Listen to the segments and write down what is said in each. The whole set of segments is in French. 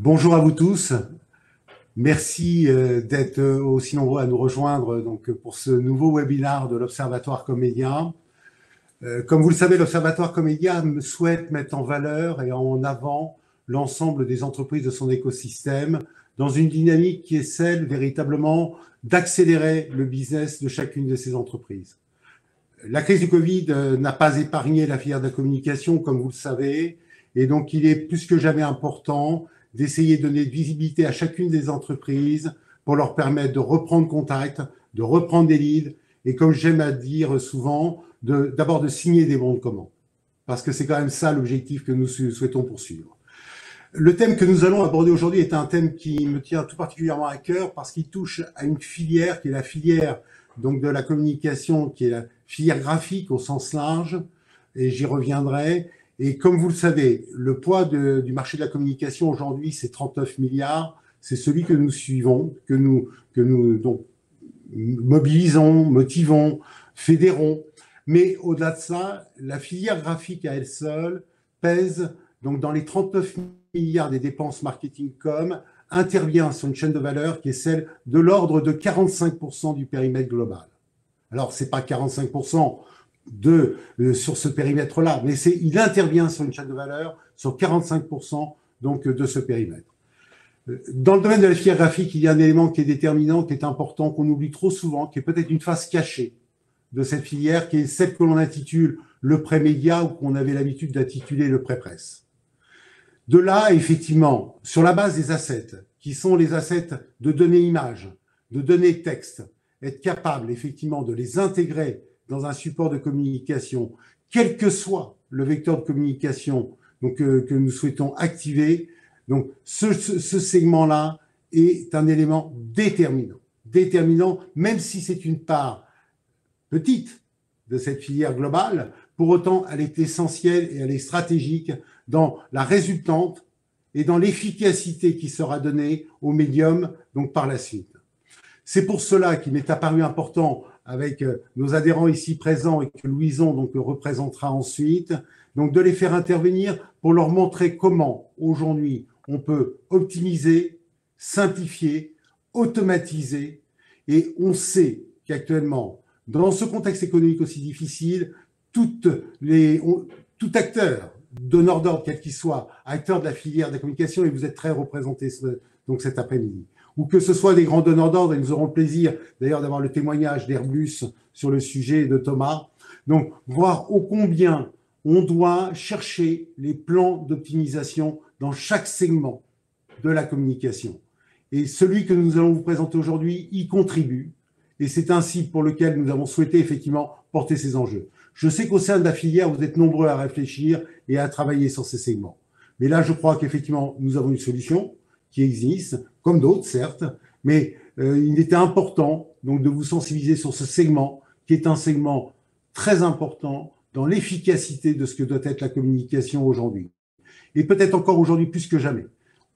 Bonjour à vous tous. Merci d'être aussi nombreux à nous rejoindre donc, pour ce nouveau webinaire de l'Observatoire Comédia. Comme vous le savez, l'Observatoire Comédia souhaite mettre en valeur et en avant l'ensemble des entreprises de son écosystème dans une dynamique qui est celle véritablement d'accélérer le business de chacune de ces entreprises. La crise du Covid n'a pas épargné la filière de la communication, comme vous le savez, et donc il est plus que jamais important d'essayer de donner de visibilité à chacune des entreprises pour leur permettre de reprendre contact, de reprendre des leads, et comme j'aime à dire souvent, d'abord de signer des bons de commande, parce que c'est quand même ça l'objectif que nous souhaitons poursuivre. Le thème que nous allons aborder aujourd'hui est un thème qui me tient tout particulièrement à cœur parce qu'il touche à une filière qui est la filière donc de la communication, qui est la filière graphique au sens large, et j'y reviendrai. Et comme vous le savez, le poids du marché de la communication aujourd'hui, c'est 39 milliards. C'est celui que nous suivons, que nous donc, mobilisons, motivons, fédérons. Mais au-delà de ça, la filière graphique à elle seule pèse donc dans les 39 milliards des dépenses marketing com, intervient sur une chaîne de valeur qui est celle de l'ordre de 45% du périmètre global. Alors, ce n'est pas 45% sur ce périmètre-là, mais il intervient sur une chaîne de valeur sur 45% donc, de ce périmètre. Dans le domaine de la filière graphique, il y a un élément qui est déterminant, qui est important, qu'on oublie trop souvent, qui est peut-être une face cachée de cette filière, qui est celle que l'on intitule le pré-média ou qu'on avait l'habitude d'intituler le pré-presse. De là, effectivement, sur la base des assets, qui sont les assets de données images, de données texte, être capable effectivement de les intégrer dans un support de communication, quel que soit le vecteur de communication donc, que nous souhaitons activer. Donc, ce segment-là est un élément déterminant, même si c'est une part petite de cette filière globale, pour autant, elle est essentielle et elle est stratégique dans la résultante et dans l'efficacité qui sera donnée au médium donc par la suite. C'est pour cela qu'il m'est apparu important, avec nos adhérents ici présents et que Louison donc représentera ensuite, donc de les faire intervenir pour leur montrer comment aujourd'hui on peut optimiser, simplifier, automatiser, et on sait qu'actuellement, dans ce contexte économique aussi difficile, tout acteur, donneur d'ordre, quel qu'il soit, acteur de la filière de la communication, et vous êtes très représentés donc cet après-midi, ou que ce soit des grands donneurs d'ordre, et nous aurons le plaisir d'ailleurs d'avoir le témoignage d'Airbus sur le sujet de Thomas, donc voir ô combien on doit chercher les plans d'optimisation dans chaque segment de la communication. Et celui que nous allons vous présenter aujourd'hui y contribue, et c'est ainsi pour lequel nous avons souhaité effectivement porter ces enjeux. Je sais qu'au sein de la filière, vous êtes nombreux à réfléchir et à travailler sur ces segments. Mais là, je crois qu'effectivement, nous avons une solution qui existe, comme d'autres, certes, mais il était important donc, de vous sensibiliser sur ce segment, qui est un segment très important dans l'efficacité de ce que doit être la communication aujourd'hui. Et peut-être encore aujourd'hui plus que jamais.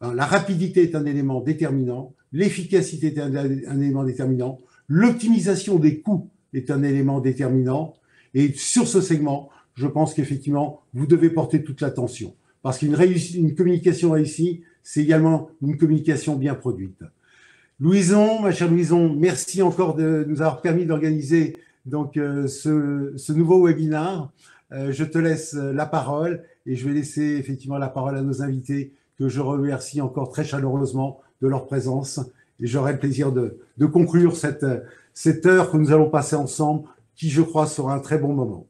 La rapidité est un élément déterminant, l'efficacité est un élément déterminant, l'optimisation des coûts est un élément déterminant. Et sur ce segment, je pense qu'effectivement, vous devez porter toute l'attention. Parce qu'une communication réussie, c'est également une communication bien produite. Louison, ma chère Louison, merci encore de nous avoir permis d'organiser donc ce nouveau webinaire. Je te laisse la parole et je vais laisser effectivement la parole à nos invités que je remercie encore très chaleureusement de leur présence. Et j'aurai le plaisir de conclure cette heure que nous allons passer ensemble, qui, je crois, sera un très bon moment.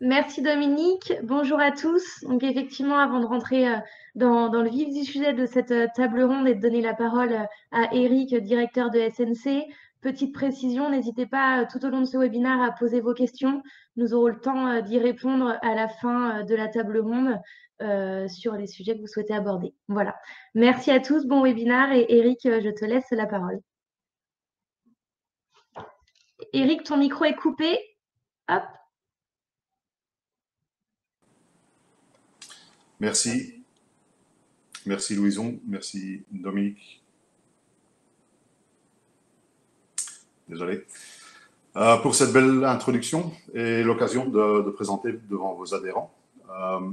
Merci Dominique. Bonjour à tous. Donc effectivement, avant de rentrer dans le vif du sujet de cette table ronde et de donner la parole à Eric, directeur de SNC, petite précision, n'hésitez pas tout au long de ce webinaire à poser vos questions. Nous aurons le temps d'y répondre à la fin de la table ronde sur les sujets que vous souhaitez aborder. Voilà. Merci à tous. Bon webinaire et Eric, je te laisse la parole. Eric, ton micro est coupé. Hop. Merci. Merci Louison, merci Dominique. Désolé. Pour cette belle introduction et l'occasion de présenter devant vos adhérents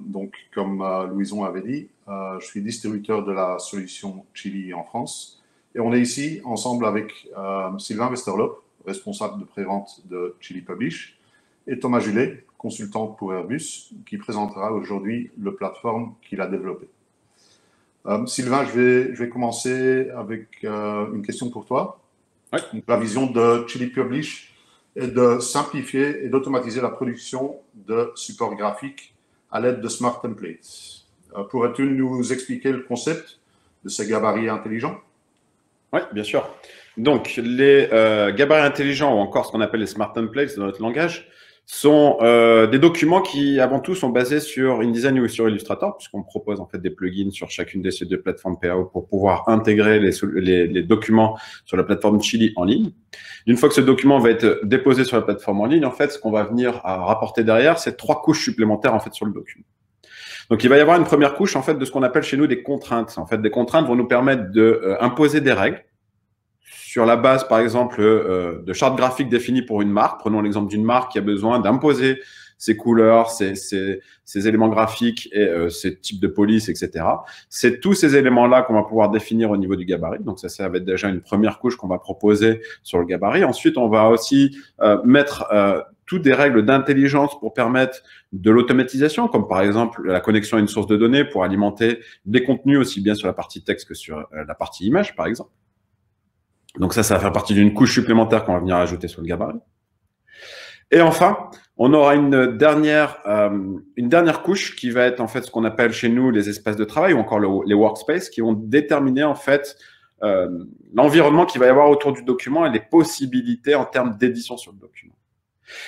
Donc, comme Louison avait dit, je suis distributeur de la solution Chili en France. Et on est ici ensemble avec Sylvain Westerlop, responsable de pré-vente de Chili Publish, et Thomas Julet, consultant pour Airbus, qui présentera aujourd'hui le plateforme qu'il a développé. Sylvain, je vais commencer avec une question pour toi. Ouais. Donc, la vision de Chili Publish est de simplifier et d'automatiser la production de supports graphiques à l'aide de Smart Templates. Pourrais-tu nous expliquer le concept de ces gabarits intelligents? Oui, bien sûr. Donc, les gabarits intelligents, ou encore ce qu'on appelle les Smart Templates dans notre langage, sont des documents qui, avant tout, sont basés sur InDesign ou sur Illustrator, puisqu'on propose en fait des plugins sur chacune de ces deux plateformes PAO pour pouvoir intégrer les documents sur la plateforme Chili en ligne. Une fois que ce document va être déposé sur la plateforme en ligne, en fait, ce qu'on va venir à rapporter derrière, c'est 3 couches supplémentaires en fait sur le document. Donc, il va y avoir une première couche en fait de ce qu'on appelle chez nous des contraintes. En fait, des contraintes vont nous permettre de imposer des règles sur la base, par exemple, de chartes graphiques définies pour une marque. Prenons l'exemple d'une marque qui a besoin d'imposer ses couleurs, ses éléments graphiques et ses types de police, etc. C'est tous ces éléments-là qu'on va pouvoir définir au niveau du gabarit. Donc, ça va être déjà une première couche qu'on va proposer sur le gabarit. Ensuite, on va aussi mettre toutes des règles d'intelligence pour permettre de l'automatisation, comme par exemple la connexion à une source de données pour alimenter des contenus aussi bien sur la partie texte que sur la partie image, par exemple. Donc ça va faire partie d'une couche supplémentaire qu'on va venir ajouter sur le gabarit. Et enfin, on aura une dernière couche qui va être en fait ce qu'on appelle chez nous les espaces de travail ou encore les workspaces qui vont déterminer en fait l'environnement qu'il va y avoir autour du document et les possibilités en termes d'édition sur le document.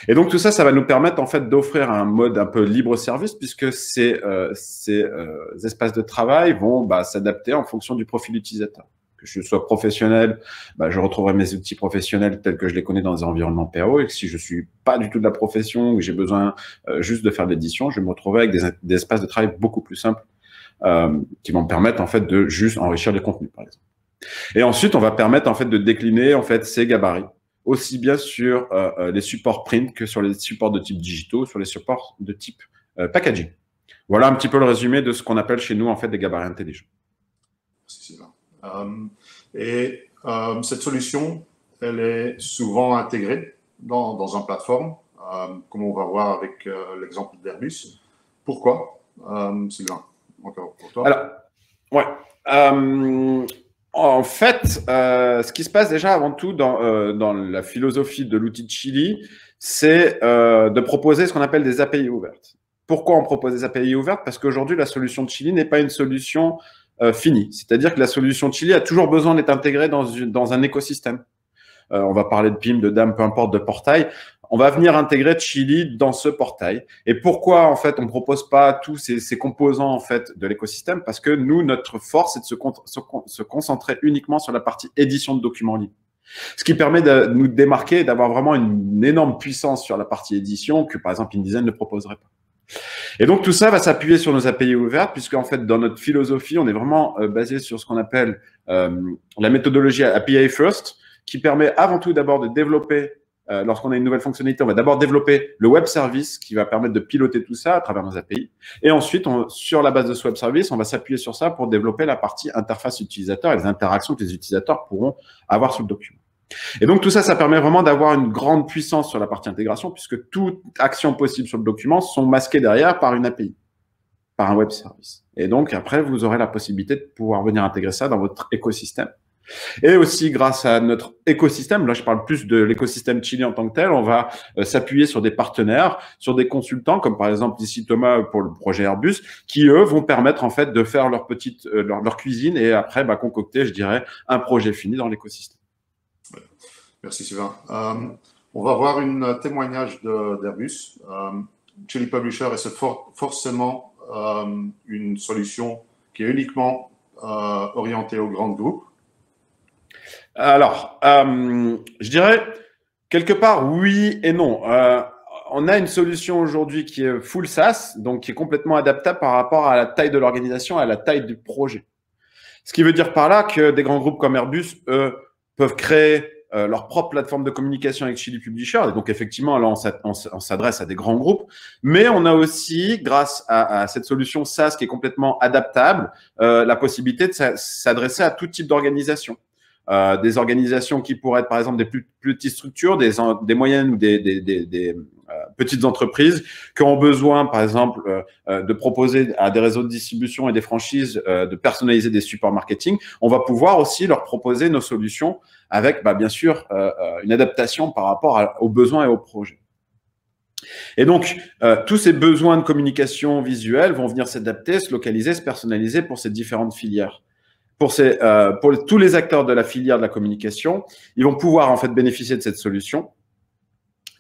Et donc tout ça, ça va nous permettre en fait d'offrir un mode un peu libre service puisque ces espaces de travail vont s'adapter en fonction du profil utilisateur. Que je sois professionnel, je retrouverai mes outils professionnels tels que je les connais dans des environnements PAO. Et que si je suis pas du tout de la profession ou que j'ai besoin juste de faire de l'édition, je vais me retrouver avec des espaces de travail beaucoup plus simples qui vont me permettre en fait de juste enrichir les contenus, par exemple. Et ensuite, on va permettre en fait de décliner en fait ces gabarits aussi bien sur les supports print que sur les supports de type digitaux, sur les supports de type packaging. Voilà un petit peu le résumé de ce qu'on appelle chez nous en fait des gabarits intelligents. Merci Sylvain. Cette solution, elle est souvent intégrée dans une plateforme, comme on va voir avec l'exemple d'Airbus. Pourquoi, Sylvain? Encore pour toi. Alors, ouais. En fait, ce qui se passe déjà avant tout dans la philosophie de l'outil de Chili, c'est de proposer ce qu'on appelle des API ouvertes. Pourquoi on propose des API ouvertes? Parce qu'aujourd'hui, la solution de Chili n'est pas une solution finie. C'est-à-dire que la solution Chili a toujours besoin d'être intégrée dans un écosystème. On va parler de PIM, de DAM, peu importe, de portail. On va venir intégrer Chili dans ce portail. Et pourquoi, en fait, on ne propose pas tous ces composants, en fait, de l'écosystème? Parce que nous, notre force, c'est de se concentrer uniquement sur la partie édition de documents en ligne. Ce qui permet de nous démarquer et d'avoir vraiment une énorme puissance sur la partie édition que, par exemple, InDesign ne proposerait pas. Et donc, tout ça va s'appuyer sur nos API ouvertes, puisque en fait, dans notre philosophie, on est vraiment basé sur ce qu'on appelle la méthodologie API First, qui permet avant tout d'abord de développer, lorsqu'on a une nouvelle fonctionnalité, on va d'abord développer le web service qui va permettre de piloter tout ça à travers nos API. Et ensuite, sur la base de ce web service, on va s'appuyer sur ça pour développer la partie interface utilisateur et les interactions que les utilisateurs pourront avoir sur le document. Et donc, tout ça, ça permet vraiment d'avoir une grande puissance sur la partie intégration puisque toute action possible sur le document sont masquées derrière par une API, par un web service. Et donc, après, vous aurez la possibilité de pouvoir venir intégrer ça dans votre écosystème. Et aussi, grâce à notre écosystème, là, je parle plus de l'écosystème Chili en tant que tel, on va s'appuyer sur des partenaires, sur des consultants, comme par exemple ici Thomas pour le projet Airbus, qui, eux, vont permettre en fait de faire leur petite leur cuisine et après concocter, je dirais, un projet fini dans l'écosystème. Merci Sylvain. On va voir un témoignage d'Airbus. Chili Publisher est forcément une solution qui est uniquement orientée aux grands groupes. Alors, je dirais quelque part oui et non. On a une solution aujourd'hui qui est full SaaS, donc qui est complètement adaptable par rapport à la taille de l'organisation, à la taille du projet. Ce qui veut dire par là que des grands groupes comme Airbus, eux, peuvent créer leur propre plateforme de communication avec Chili Publisher. Et donc, effectivement, là, on s'adresse à des grands groupes. Mais on a aussi, grâce à cette solution SaaS qui est complètement adaptable, la possibilité de s'adresser à tout type d'organisation. Des organisations qui pourraient être, par exemple, des plus petites structures, des moyennes ou des petites entreprises qui ont besoin, par exemple, de proposer à des réseaux de distribution et des franchises de personnaliser des supports marketing. On va pouvoir aussi leur proposer nos solutions avec, bien sûr, une adaptation par rapport aux besoins et aux projets. Et donc, tous ces besoins de communication visuelle vont venir s'adapter, se localiser, se personnaliser pour ces différentes filières. Pour tous les acteurs de la filière de la communication, ils vont pouvoir en fait bénéficier de cette solution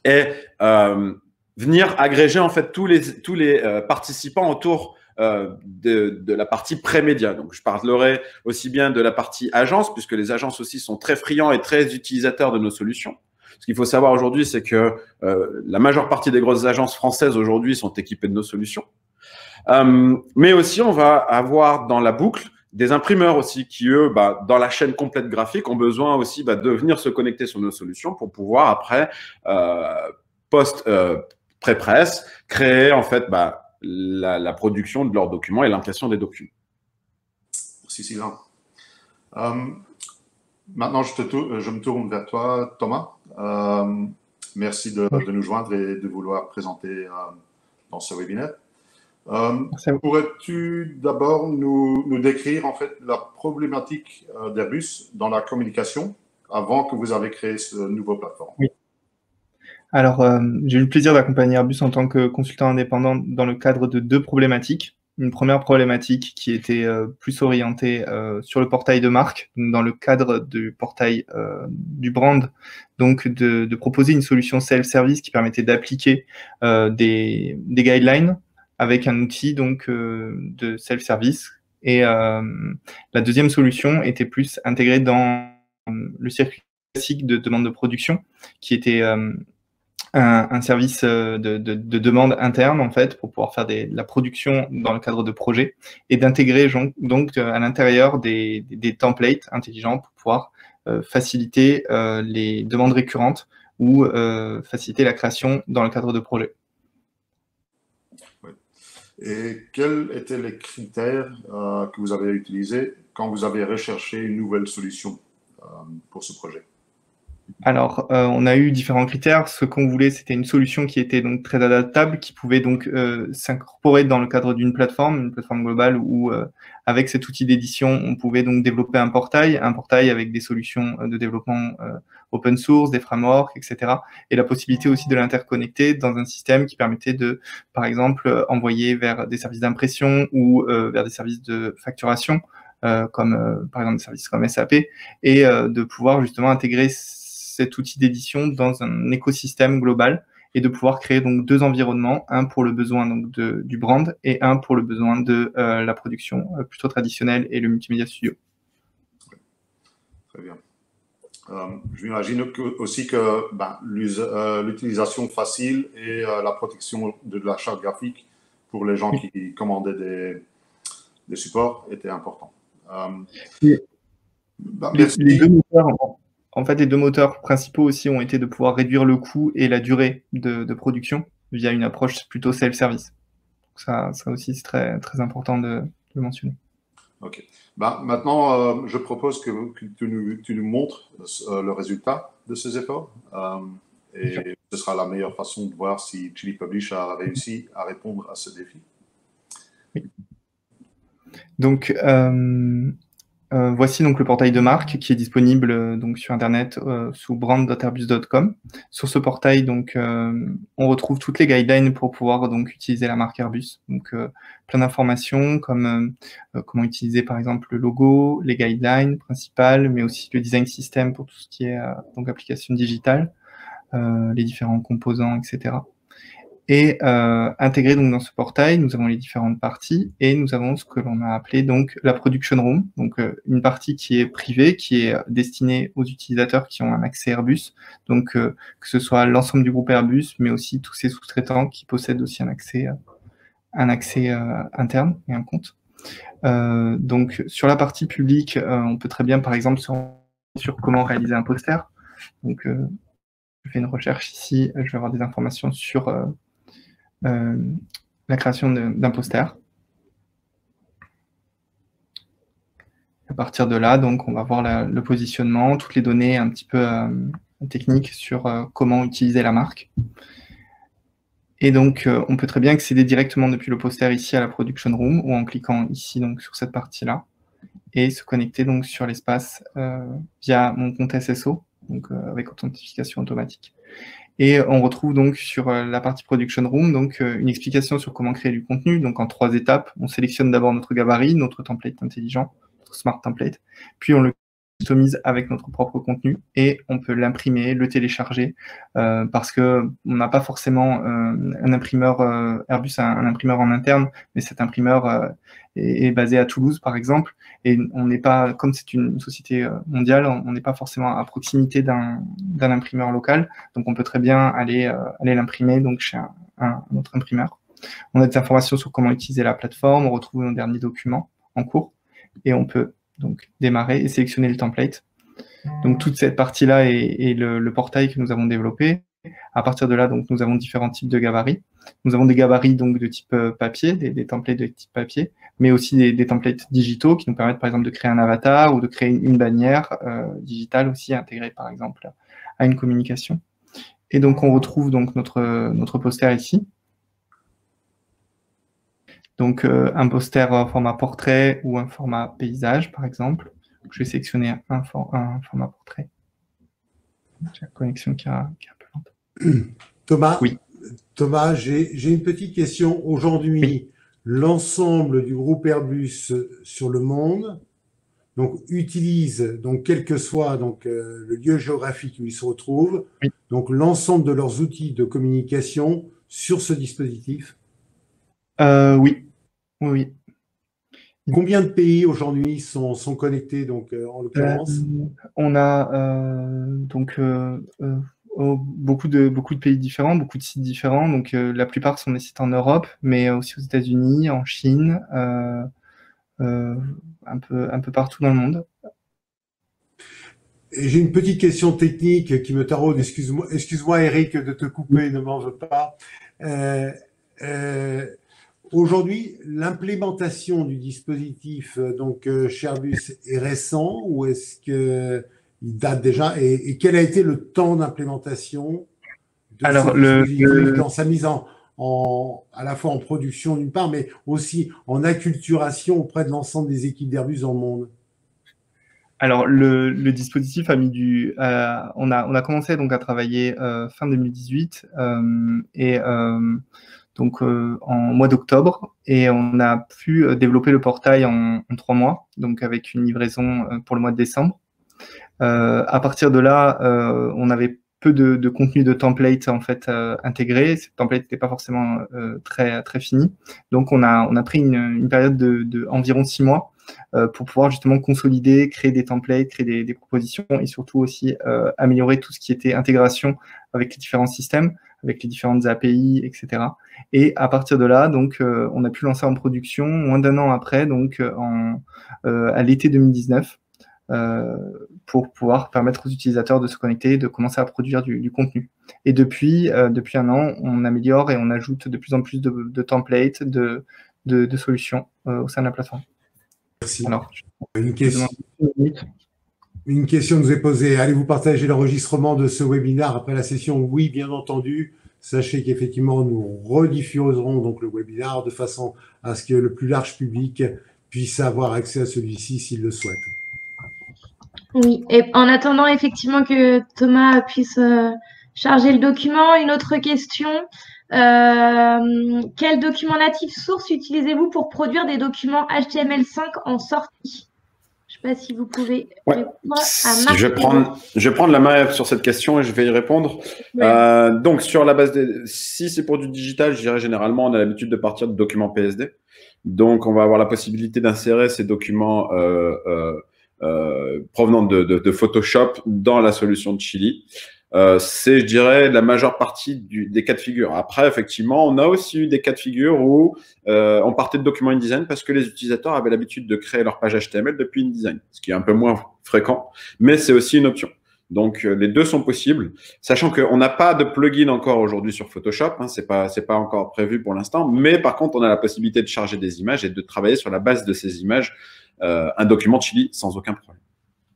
et venir agréger en fait tous les participants autour de la partie pré-média. Donc, je parlerai aussi bien de la partie agence, puisque les agences aussi sont très friands et très utilisateurs de nos solutions. Ce qu'il faut savoir aujourd'hui, c'est que la majeure partie des grosses agences françaises aujourd'hui sont équipées de nos solutions. Mais aussi, on va avoir dans la boucle des imprimeurs aussi qui, eux, dans la chaîne complète graphique, ont besoin aussi de venir se connecter sur nos solutions pour pouvoir, après, pré-presse, créer en fait la production de leurs documents et l'impression des documents. Merci Sylvain. Maintenant, je me tourne vers toi, Thomas. Merci de nous joindre et de vouloir présenter dans ce webinaire. Pourrais-tu d'abord nous décrire en fait la problématique d'Airbus dans la communication avant que vous avez créé ce nouveau plateforme? Oui. Alors, j'ai eu le plaisir d'accompagner Airbus en tant que consultant indépendant dans le cadre de 2 problématiques. Une première problématique qui était plus orientée sur le portail de marque, dans le cadre du portail du brand, donc de proposer une solution self-service qui permettait d'appliquer des guidelines avec un outil donc de self-service. Et la deuxième solution était plus intégrée dans le circuit classique de demande de production, qui était un service de demande interne en fait pour pouvoir faire de la production dans le cadre de projets et d'intégrer donc à l'intérieur des templates intelligents pour pouvoir faciliter les demandes récurrentes ou faciliter la création dans le cadre de projets. Et quels étaient les critères que vous avez utilisés quand vous avez recherché une nouvelle solution pour ce projet? Alors, on a eu différents critères. Ce qu'on voulait, c'était une solution qui était donc très adaptable, qui pouvait donc s'incorporer dans le cadre d'une plateforme globale où, avec cet outil d'édition, on pouvait donc développer un portail avec des solutions de développement open source, des frameworks, etc. Et la possibilité aussi de l'interconnecter dans un système qui permettait de, par exemple, envoyer vers des services d'impression ou vers des services de facturation, comme par exemple des services comme SAP, et de pouvoir justement intégrer cet outil d'édition dans un écosystème global et de pouvoir créer donc 2 environnements, un pour le besoin donc du brand et un pour le besoin de la production plutôt traditionnelle et le multimédia studio. Très bien. Je m'imagine aussi que l'utilisation facile et la protection de la charte graphique pour les gens qui commandaient des supports était important. Les 2 moteurs, en fait, les 2 moteurs principaux aussi ont été de pouvoir réduire le coût et la durée de production via une approche plutôt self-service. Ça aussi, c'est très, très important de le mentionner. OK. Maintenant, je propose que tu nous montres le résultat de ces efforts. Et ce sera la meilleure façon de voir si Chili Publisher a réussi à répondre à ce défi. Oui. Donc, voici donc le portail de marque qui est disponible donc sur Internet sous brand.airbus.com. Sur ce portail, donc, on retrouve toutes les guidelines pour pouvoir donc utiliser la marque Airbus. Donc, plein d'informations comme comment utiliser par exemple le logo, les guidelines principales, mais aussi le design system pour tout ce qui est donc application digitale, les différents composants, etc. Et intégré donc dans ce portail, nous avons les différentes parties et nous avons ce que l'on a appelé donc la production room, donc une partie qui est privée, qui est destinée aux utilisateurs qui ont un accès Airbus, donc que ce soit l'ensemble du groupe Airbus, mais aussi tous ces sous-traitants qui possèdent aussi un accès interne et un compte. Donc sur la partie publique, on peut très bien par exemple sur comment réaliser un poster. Donc, je fais une recherche ici, je vais avoir des informations sur la création d'un poster. À partir de là, donc, on va voir le positionnement, toutes les données un petit peu techniques sur comment utiliser la marque. Et donc, on peut très bien accéder directement depuis le poster ici à la Production Room ou en cliquant ici donc, sur cette partie-là et se connecter donc, sur l'espace via mon compte SSO, donc, avec authentification automatique. Et on retrouve donc sur la partie Production Room donc, une explication sur comment créer du contenu. Donc, en 3 étapes, on sélectionne d'abord notre gabarit, notre template intelligent, notre smart template, puis on le customise avec notre propre contenu et on peut l'imprimer, le télécharger parce que on n'a pas forcément un imprimeur Airbus a un imprimeur en interne, mais cet imprimeur est basé à Toulouse par exemple et on n'est pas, comme c'est une société mondiale, on n'est pas forcément à proximité d'un imprimeur local, donc on peut très bien aller l'imprimer donc chez un autre imprimeur. On a des informations sur comment utiliser la plateforme, on retrouve nos derniers documents en cours et on peut donc démarrer et sélectionner le template. Donc toute cette partie-là est le portail que nous avons développé. À partir de là, donc nous avons différents types de gabarits. Nous avons des gabarits donc de type papier, des templates de type papier, mais aussi des templates digitaux qui nous permettent par exemple de créer un avatar ou de créer une bannière digitale aussi intégrée par exemple à une communication. Et donc on retrouve donc notre poster ici. Donc, un poster format portrait ou un format paysage, par exemple. Je vais sélectionner un format portrait. J'ai la connexion qui est un peu lente. Thomas, oui. Thomas, j'ai une petite question. Aujourd'hui, oui. L'ensemble du groupe Airbus sur le monde donc, utilise, donc, quel que soit donc, le lieu géographique où ils se retrouvent, oui. Donc l'ensemble de leurs outils de communication sur ce dispositif? Oui. Oui. Combien de pays aujourd'hui sont connectés, donc, en l'occurrence? On a donc beaucoup de pays différents, beaucoup de sites différents. Donc, la plupart sont des sites en Europe, mais aussi aux États-Unis, en Chine, un peu partout dans le monde. J'ai une petite question technique qui me taraude. Excuse-moi, Eric, de te couper, ne m'en veux pas. Aujourd'hui, l'implémentation du dispositif donc chez Airbus est récent ou est-ce qu'il date déjà et quel a été le temps d'implémentation de ce dispositif dans sa mise à la fois en production d'une part, mais aussi en acculturation auprès de l'ensemble des équipes d'Airbus dans le monde? Alors, le dispositif a mis on a commencé donc à travailler fin 2018 et donc en mois d'octobre, et on a pu développer le portail en 3 mois, donc avec une livraison pour le mois de décembre. À partir de là, on avait peu de contenu de template en fait intégré. Ce template n'était pas forcément très fini, donc on a pris une période de environ 6 mois pour pouvoir justement consolider, créer des templates, créer des propositions et surtout aussi améliorer tout ce qui était intégration avec les différents systèmes, avec les différentes API, etc. Et à partir de là, donc, on a pu lancer en production moins d'1 an après, donc à l'été 2019, pour pouvoir permettre aux utilisateurs de se connecter, de commencer à produire du contenu. Et depuis 1 an, on améliore et on ajoute de plus en plus de templates, de solutions au sein de la plateforme. Merci. Alors, une question nous est posée. Allez-vous partager l'enregistrement de ce webinaire après la session? Oui, bien entendu. Sachez qu'effectivement, nous rediffuserons donc le webinaire de façon à ce que le plus large public puisse avoir accès à celui-ci s'il le souhaite. Oui, et en attendant effectivement que Thomas puisse charger le document, une autre question. Quel document natif source utilisez-vous pour produire des documents HTML5 en sortie? Je ne sais pas si vous pouvez répondre à Marc. Je vais prendre la main sur cette question et je vais y répondre. Ouais. Donc, sur la base si c'est pour du digital, je dirais généralement, on a l'habitude de partir de documents PSD. Donc, on va avoir la possibilité d'insérer ces documents provenant de Photoshop dans la solution de Chili. C'est, je dirais, la majeure partie des cas de figure. Après, effectivement, on a aussi eu des cas de figure où on partait de documents InDesign parce que les utilisateurs avaient l'habitude de créer leur page HTML depuis InDesign, ce qui est un peu moins fréquent, mais c'est aussi une option. Donc, les deux sont possibles, sachant qu'on n'a pas de plugin encore aujourd'hui sur Photoshop, hein, c'est pas encore prévu pour l'instant, mais par contre, on a la possibilité de charger des images et de travailler sur la base de ces images un document Chili sans aucun problème.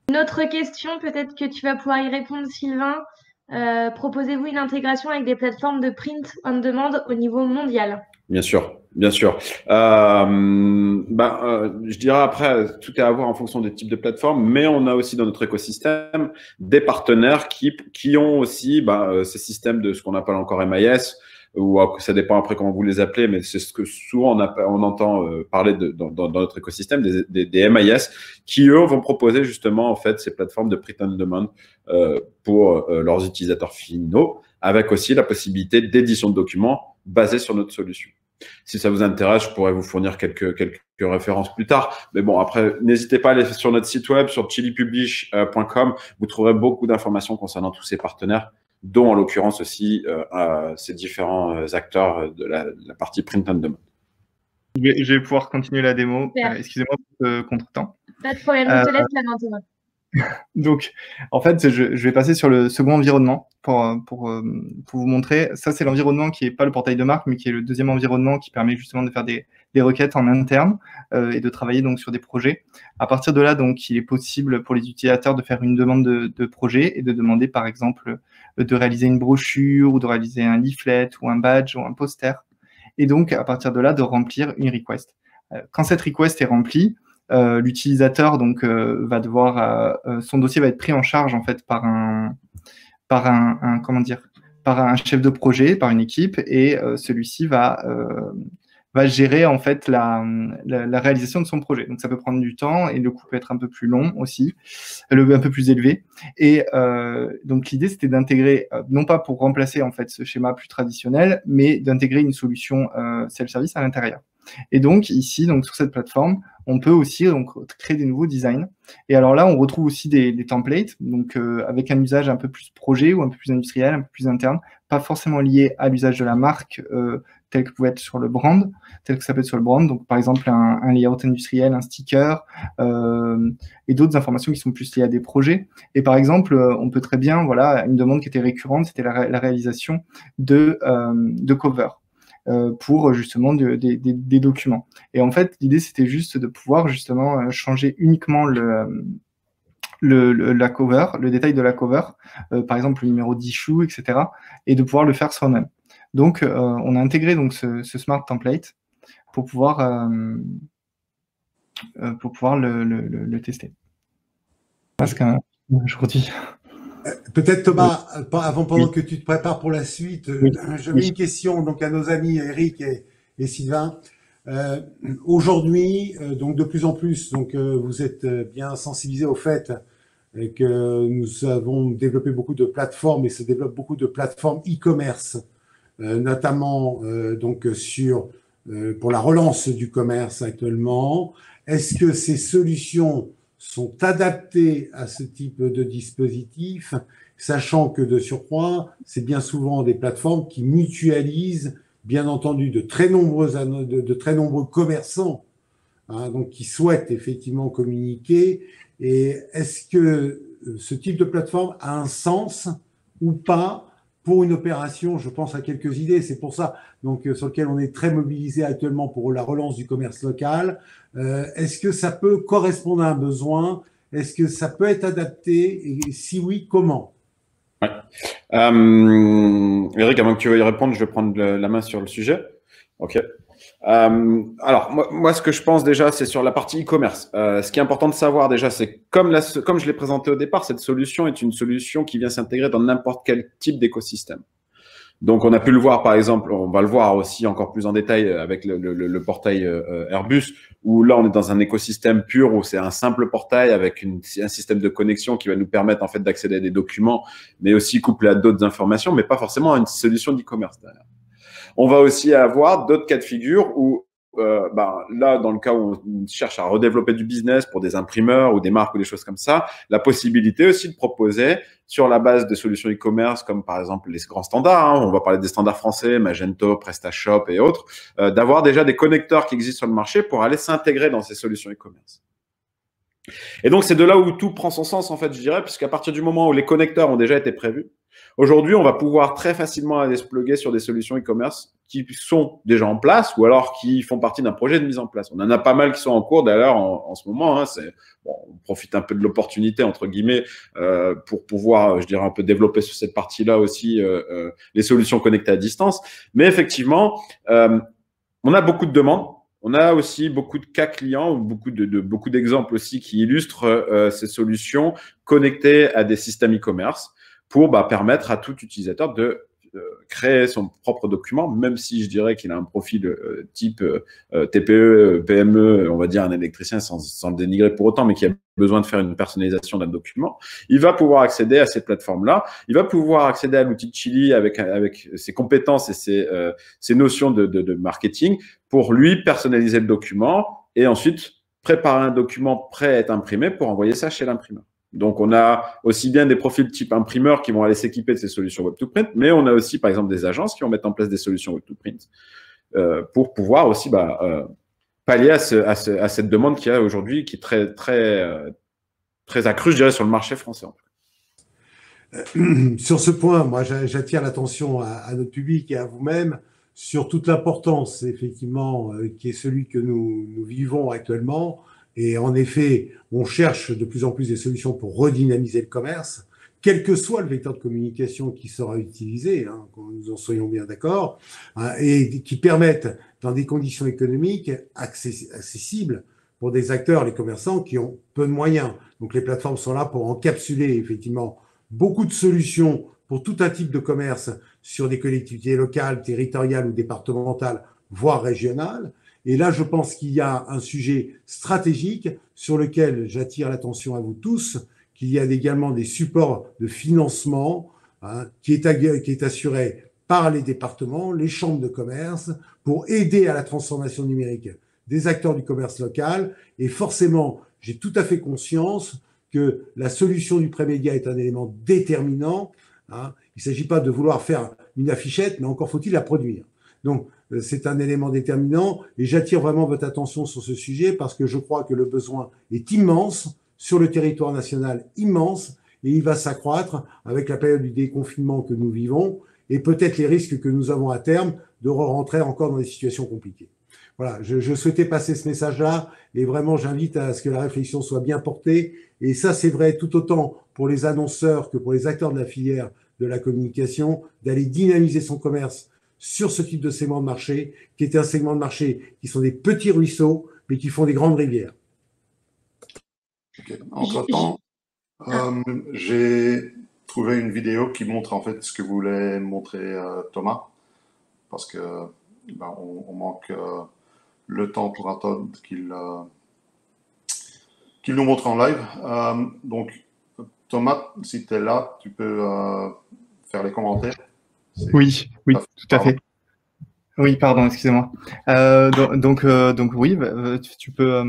Une autre question, peut-être que tu vas pouvoir y répondre, Sylvain. Proposez-vous une intégration avec des plateformes de print on demand au niveau mondial? Bien sûr, bien sûr. Je dirais après, tout est à voir en fonction des types de plateformes, mais on a aussi dans notre écosystème des partenaires qui ont aussi ces systèmes de ce qu'on appelle encore MIS, ou ça dépend après comment vous les appelez, mais c'est ce que souvent on entend parler dans notre écosystème, des MIS, qui eux vont proposer justement en fait ces plateformes de print on demand pour leurs utilisateurs finaux, avec aussi la possibilité d'édition de documents basée sur notre solution. Si ça vous intéresse, je pourrais vous fournir quelques références plus tard. Mais bon, après, n'hésitez pas à aller sur notre site web, sur chilipublish.com. Vous trouverez beaucoup d'informations concernant tous ces partenaires, dont en l'occurrence aussi ces différents acteurs de la partie print on demand. Je vais pouvoir continuer la démo. Excusez-moi pour ce contretemps. Pas de problème, je te laisse la main, Thomas. Donc, en fait, je vais passer sur le second environnement pour vous montrer. Ça, c'est l'environnement qui n'est pas le portail de marque, mais qui est le deuxième environnement qui permet justement de faire des requêtes en interne et de travailler donc sur des projets. À partir de là, donc, il est possible pour les utilisateurs de faire une demande de projet et de demander, par exemple, de réaliser une brochure ou de réaliser un leaflet ou un badge ou un poster. Et donc, à partir de là, de remplir une request. Quand cette request est remplie, l'utilisateur donc va devoir son dossier va être pris en charge en fait par un chef de projet, par une équipe, et celui-ci va gérer en fait la réalisation de son projet. Donc ça peut prendre du temps et le coût peut être un peu plus long aussi, un peu plus élevé. Et donc l'idée c'était d'intégrer, non pas pour remplacer en fait ce schéma plus traditionnel, mais d'intégrer une solution self-service à l'intérieur. Et donc ici, donc sur cette plateforme, on peut aussi donc créer des nouveaux designs. Et alors là, on retrouve aussi des templates, donc avec un usage un peu plus projet ou un peu plus industriel, un peu plus interne, pas forcément lié à l'usage de la marque tel que pouvait être sur le brand, tel que ça peut être sur le brand. Donc par exemple un layout industriel, un sticker et d'autres informations qui sont plus liées à des projets. Et par exemple, on peut très bien, voilà, une demande qui était récurrente, c'était la réalisation de cover. Pour justement des documents. Et en fait, l'idée, c'était juste de pouvoir justement changer uniquement la cover, le détail de la cover, par exemple le numéro d'issue, etc., et de pouvoir le faire soi-même. Donc, on a intégré donc ce Smart Template pour pouvoir le tester. Parce qu'aujourd'hui... Peut-être Thomas, pendant que tu te prépares pour la suite, j'avais une question donc à nos amis Eric et Sylvain. Aujourd'hui, donc de plus en plus, donc vous êtes bien sensibilisés au fait que nous avons développé beaucoup de plateformes et se développent beaucoup de plateformes e-commerce, notamment donc pour la relance du commerce actuellement. Est-ce que ces solutions sont adaptés à ce type de dispositif, sachant que de surcroît, c'est bien souvent des plateformes qui mutualisent, bien entendu, de très nombreux commerçants, hein, donc qui souhaitent effectivement communiquer. Et est-ce que ce type de plateforme a un sens ou pas pour une opération? Je pense à quelques idées, c'est pour ça donc, sur lequel on est très mobilisé actuellement pour la relance du commerce local. Est-ce que ça peut correspondre à un besoin? Est-ce que ça peut être adapté? Et si oui, comment? Ouais. Eric, avant que tu veuilles répondre, je vais prendre la main sur le sujet. OK. Alors, moi, ce que je pense déjà, c'est sur la partie e-commerce. Ce qui est important de savoir déjà, c'est comme je l'ai présenté au départ, cette solution est une solution qui vient s'intégrer dans n'importe quel type d'écosystème. Donc, on a pu le voir, par exemple, on va le voir aussi encore plus en détail avec le portail Airbus, où là, on est dans un écosystème pur, où c'est un simple portail avec un système de connexion qui va nous permettre en fait d'accéder à des documents, mais aussi couplé à d'autres informations, mais pas forcément à une solution d'e-commerce derrière. On va aussi avoir d'autres cas de figure où là, dans le cas où on cherche à redévelopper du business pour des imprimeurs ou des marques ou des choses comme ça, la possibilité aussi de proposer sur la base de solutions e-commerce comme par exemple les grands standards, hein, on va parler des standards français, Magento, PrestaShop et autres, d'avoir déjà des connecteurs qui existent sur le marché pour aller s'intégrer dans ces solutions e-commerce. Et donc, c'est de là où tout prend son sens, en fait, je dirais, puisqu'à partir du moment où les connecteurs ont déjà été prévus, aujourd'hui, on va pouvoir très facilement aller se plugger sur des solutions e-commerce qui sont déjà en place ou alors qui font partie d'un projet de mise en place. On en a pas mal qui sont en cours, d'ailleurs, en ce moment. Hein, bon, on profite un peu de l'opportunité, entre guillemets, pour pouvoir, je dirais, un peu développer sur cette partie-là aussi les solutions connectées à distance. Mais effectivement, on a beaucoup de demandes. On a aussi beaucoup de cas clients, beaucoup d'exemples aussi qui illustrent ces solutions connectées à des systèmes e-commerce pour permettre à tout utilisateur de créer son propre document, même si je dirais qu'il a un profil type TPE, PME, on va dire un électricien sans le dénigrer pour autant, mais qui a besoin de faire une personnalisation d'un document, il va pouvoir accéder à cette plateforme-là. Il va pouvoir accéder à l'outil de Chili avec ses compétences et ses notions de marketing pour lui personnaliser le document et ensuite préparer un document prêt à être imprimé pour envoyer ça chez l'imprimeur. Donc, on a aussi bien des profils type imprimeur qui vont aller s'équiper de ces solutions Web2Print, mais on a aussi, par exemple, des agences qui vont mettre en place des solutions Web2Print pour pouvoir aussi pallier à cette demande qu'il y a aujourd'hui, qui est très, très, très accrue, je dirais, sur le marché français. Sur ce point, moi, j'attire l'attention à notre public et à vous-même sur toute l'importance, effectivement, qui est celui que nous vivons actuellement. Et en effet, on cherche de plus en plus des solutions pour redynamiser le commerce, quel que soit le vecteur de communication qui sera utilisé, hein, que nous en soyons bien d'accord, hein, et qui permettent, dans des conditions économiques accessibles pour des acteurs, les commerçants, qui ont peu de moyens. Donc les plateformes sont là pour encapsuler effectivement beaucoup de solutions pour tout un type de commerce sur des collectivités locales, territoriales ou départementales, voire régionales. Et là, je pense qu'il y a un sujet stratégique sur lequel j'attire l'attention à vous tous, qu'il y a également des supports de financement hein, qui est assuré par les départements, les chambres de commerce, pour aider à la transformation numérique des acteurs du commerce local. Et forcément, j'ai tout à fait conscience que la solution du pré-média est un élément déterminant. Hein. Il ne s'agit pas de vouloir faire une affichette, mais encore faut-il la produire. Donc, c'est un élément déterminant et j'attire vraiment votre attention sur ce sujet parce que je crois que le besoin est immense sur le territoire national, immense, et il va s'accroître avec la période du déconfinement que nous vivons et peut-être les risques que nous avons à terme de rentrer encore dans des situations compliquées. Voilà, je souhaitais passer ce message-là et vraiment j'invite à ce que la réflexion soit bien portée et ça c'est vrai tout autant pour les annonceurs que pour les acteurs de la filière de la communication, d'aller dynamiser son commerce sur ce type de segment de marché, qui est un segment de marché qui sont des petits ruisseaux, mais qui font des grandes rivières. Okay. Entre-temps, j'ai trouvé une vidéo qui montre en fait ce que voulait montrer Thomas, parce que on manque le temps pour attendre qu'il nous montre en live. Donc, Thomas, si tu es là, tu peux faire les commentaires. Oui, tout à fait. Oui, pardon, excusez-moi. Donc oui, tu peux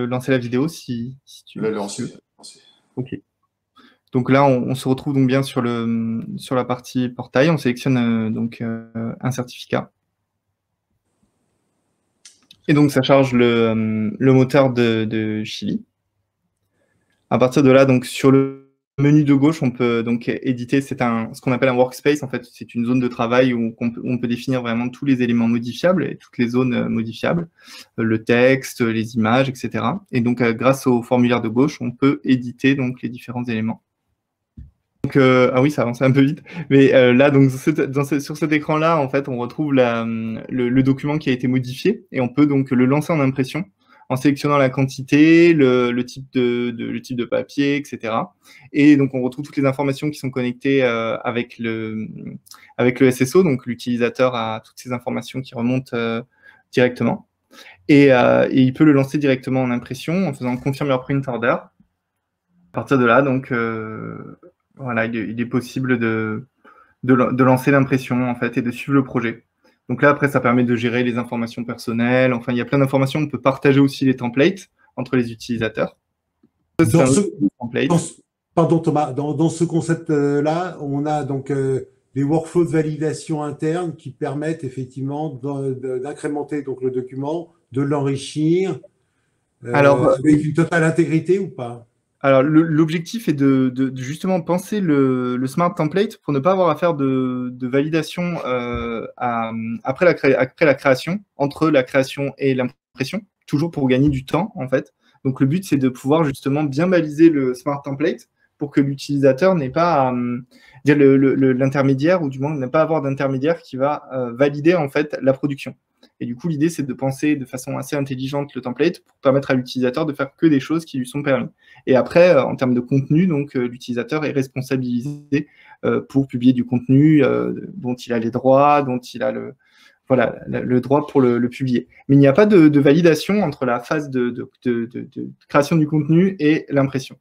lancer la vidéo si tu veux. Lancer. Ok. Donc là, on se retrouve donc bien sur la partie portail. On sélectionne donc un certificat. Et donc ça charge le moteur de Chili. À partir de là, donc sur le menu de gauche, on peut donc éditer, c'est ce qu'on appelle un workspace. En fait, c'est une zone de travail où on peut définir vraiment tous les éléments modifiables et toutes les zones modifiables, le texte, les images, etc. Et donc, grâce au formulaire de gauche, on peut éditer donc les différents éléments. Donc, ah oui, ça avance un peu vite. Mais là, donc sur cet écran-là, en fait, on retrouve le document qui a été modifié et on peut donc le lancer en impression, en sélectionnant la quantité, le type de papier, etc. Et donc, on retrouve toutes les informations qui sont connectées avec le SSO, donc l'utilisateur a toutes ces informations qui remontent directement. Et il peut le lancer directement en impression en faisant Confirm your print order. À partir de là, donc, voilà, il est possible de lancer l'impression, en fait, et de suivre le projet. Donc là, après, ça permet de gérer les informations personnelles. Enfin, il y a plein d'informations. On peut partager aussi les templates entre les utilisateurs. Pardon Thomas, dans ce concept-là, on a donc des workflows de validation interne qui permettent effectivement d'incrémenter donc le document, de l'enrichir avec une totale intégrité ou pas? Alors, l'objectif est de justement penser le smart template pour ne pas avoir à faire de validation après la création, entre la création et l'impression, toujours pour gagner du temps, en fait. Donc, le but, c'est de pouvoir justement bien baliser le smart template pour que l'utilisateur n'ait pas à dire l'intermédiaire, ou du moins n'ait pas à avoir d'intermédiaire qui va valider, en fait, la production. Et du coup, l'idée, c'est de penser de façon assez intelligente le template pour permettre à l'utilisateur de faire que des choses qui lui sont permises. Et après, en termes de contenu, donc l'utilisateur est responsabilisé pour publier du contenu dont il a les droits, dont il a le droit pour le publier. Mais il n'y a pas de validation entre la phase de création du contenu et l'impression.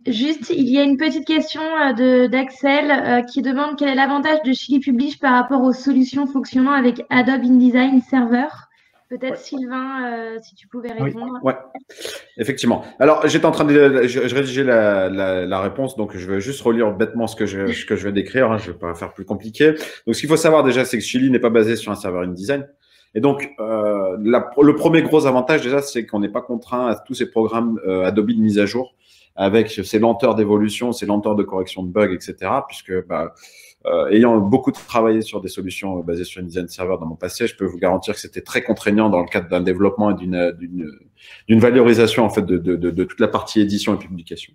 Juste, il y a une petite question d'Axel qui demande quel est l'avantage de Chili Publish par rapport aux solutions fonctionnant avec Adobe InDesign Server. Peut-être Sylvain, si tu pouvais répondre. Oui, effectivement. Alors, j'étais en train de je rédigeais la réponse, donc je vais juste relire bêtement ce que je vais décrire. Hein, je ne vais pas faire plus compliqué. Donc, ce qu'il faut savoir déjà, c'est que Chili n'est pas basé sur un serveur InDesign. Et donc, le premier gros avantage déjà, c'est qu'on n'est pas contraint à tous ces programmes Adobe de mise à jour, avec ces lenteurs d'évolution, ces lenteurs de correction de bugs, etc. Puisque, ayant beaucoup travaillé sur des solutions basées sur InDesign Server dans mon passé, je peux vous garantir que c'était très contraignant dans le cadre d'un développement et d'une valorisation en fait de toute la partie édition et publication.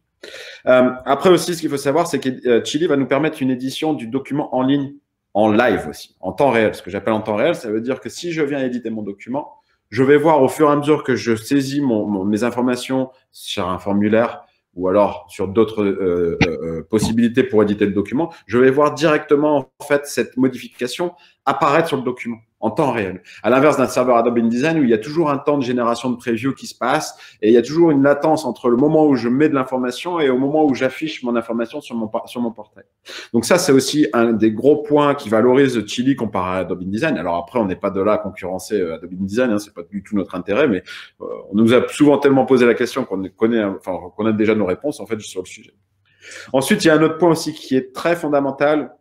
Après aussi, ce qu'il faut savoir, c'est que Chili va nous permettre une édition du document en ligne, en live aussi, en temps réel. Ce que j'appelle en temps réel, ça veut dire que si je viens éditer mon document, je vais voir au fur et à mesure que je saisis mes informations sur un formulaire, ou alors sur d'autres possibilités pour éditer le document, je vais voir directement en fait cette modification apparaître sur le document en temps réel. À l'inverse d'un serveur Adobe InDesign où il y a toujours un temps de génération de preview qui se passe et il y a toujours une latence entre le moment où je mets de l'information et au moment où j'affiche mon information sur mon portail. Donc ça, c'est aussi un des gros points qui valorise Chili comparé à Adobe InDesign. Alors après, on n'est pas de là à concurrencer Adobe InDesign, hein, c'est pas du tout notre intérêt, mais on nous a souvent tellement posé la question qu'on a déjà nos réponses en fait sur le sujet. Ensuite, il y a un autre point aussi qui est très fondamental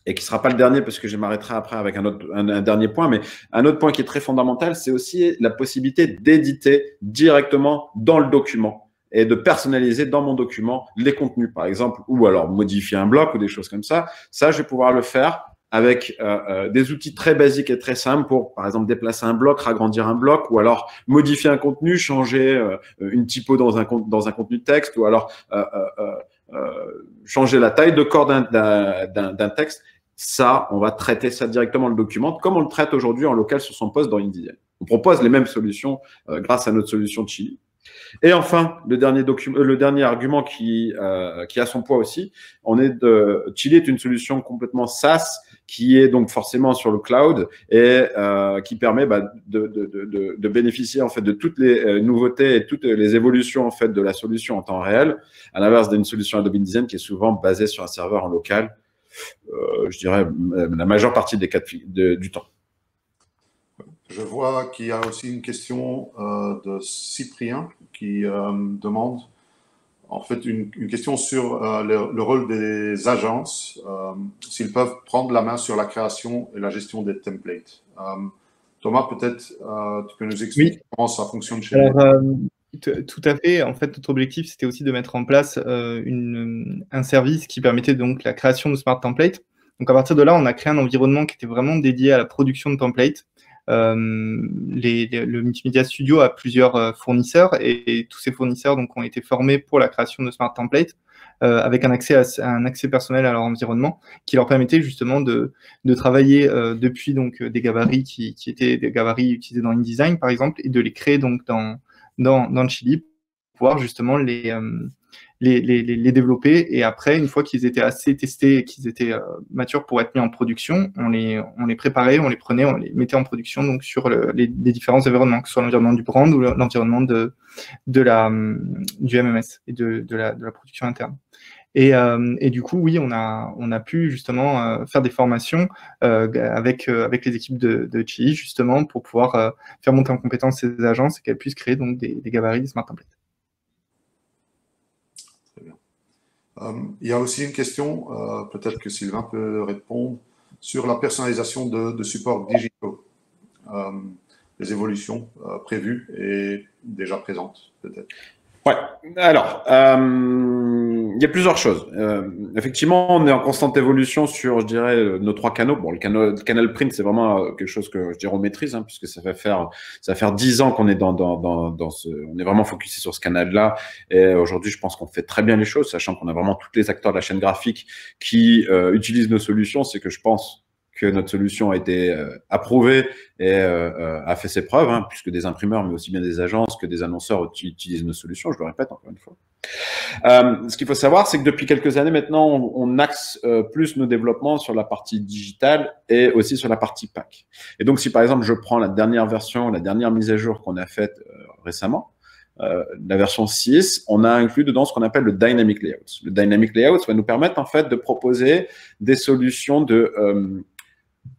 et qui ne sera pas le dernier parce que je m'arrêterai après avec un dernier point, mais un autre point qui est très fondamental, c'est aussi la possibilité d'éditer directement dans le document et de personnaliser dans mon document les contenus, par exemple, ou alors modifier un bloc ou des choses comme ça. Ça, je vais pouvoir le faire avec des outils très basiques et très simples pour, par exemple, déplacer un bloc, ragrandir un bloc, ou alors modifier un contenu, changer une typo dans un contenu de texte, ou alors changer la taille de corps d'un texte. Ça, on va traiter ça directement dans le document, comme on le traite aujourd'hui en local sur son poste dans InDesign. On propose les mêmes solutions grâce à notre solution Chili. Et enfin, le dernier argument qui a son poids aussi, Chili est une solution complètement SaaS qui est donc forcément sur le cloud et qui permet de bénéficier en fait de toutes les nouveautés et toutes les évolutions en fait de la solution en temps réel, à l'inverse d'une solution Adobe InDesign qui est souvent basée sur un serveur en local, je dirais la majeure partie des cas du temps. Je vois qu'il y a aussi une question de Cyprien qui demande en fait une question sur le rôle des agences, s'ils peuvent prendre la main sur la création et la gestion des templates. Thomas, peut-être tu peux nous expliquer comment ça fonctionne chez nous. Tout à fait. En fait, notre objectif, c'était aussi de mettre en place un service qui permettait donc la création de smart templates. Donc, à partir de là, on a créé un environnement qui était vraiment dédié à la production de templates. Le Multimedia Studio a plusieurs fournisseurs et tous ces fournisseurs donc, ont été formés pour la création de smart templates avec un accès personnel à leur environnement qui leur permettait justement de travailler depuis donc, des gabarits qui étaient des gabarits utilisés dans InDesign, par exemple, et de les créer donc dans Chili pour pouvoir justement les développer. Et après, une fois qu'ils étaient assez testés et qu'ils étaient matures pour être mis en production, on les préparait, on les prenait, on les mettait en production donc sur les différents environnements, que ce soit l'environnement du brand ou l'environnement du MMS et de la production interne. Et du coup, oui, on a pu justement faire des formations avec les équipes de Chili, justement, pour pouvoir faire monter en compétence ces agences et qu'elles puissent créer donc des gabarits, des smart templates. Très bien. Il y a aussi une question, peut-être que Sylvain peut répondre, sur la personnalisation de supports digitaux. évolutions prévues et déjà présentes, peut-être? Ouais, alors, il y a plusieurs choses. Effectivement, on est en constante évolution sur, je dirais, nos 3 canaux. Bon, le canal print, c'est vraiment quelque chose que je dirais on maîtrise, hein, puisque ça va faire 10 ans qu'on est on est vraiment focusé sur ce canal-là. Et aujourd'hui, je pense qu'on fait très bien les choses, sachant qu'on a vraiment tous les acteurs de la chaîne graphique qui utilisent nos solutions. C'est que je pense que notre solution a été approuvée et a fait ses preuves, hein, puisque des imprimeurs, mais aussi bien des agences que des annonceurs utilisent nos solutions, je le répète encore une fois. Ce qu'il faut savoir, c'est que depuis quelques années maintenant, on axe plus nos développements sur la partie digitale et aussi sur la partie pack. Et donc, si par exemple, je prends la dernière version, la dernière mise à jour qu'on a faite récemment, la version 6, on a inclus dedans ce qu'on appelle le Dynamic Layout. Le Dynamic Layout va nous permettre en fait de proposer des solutions de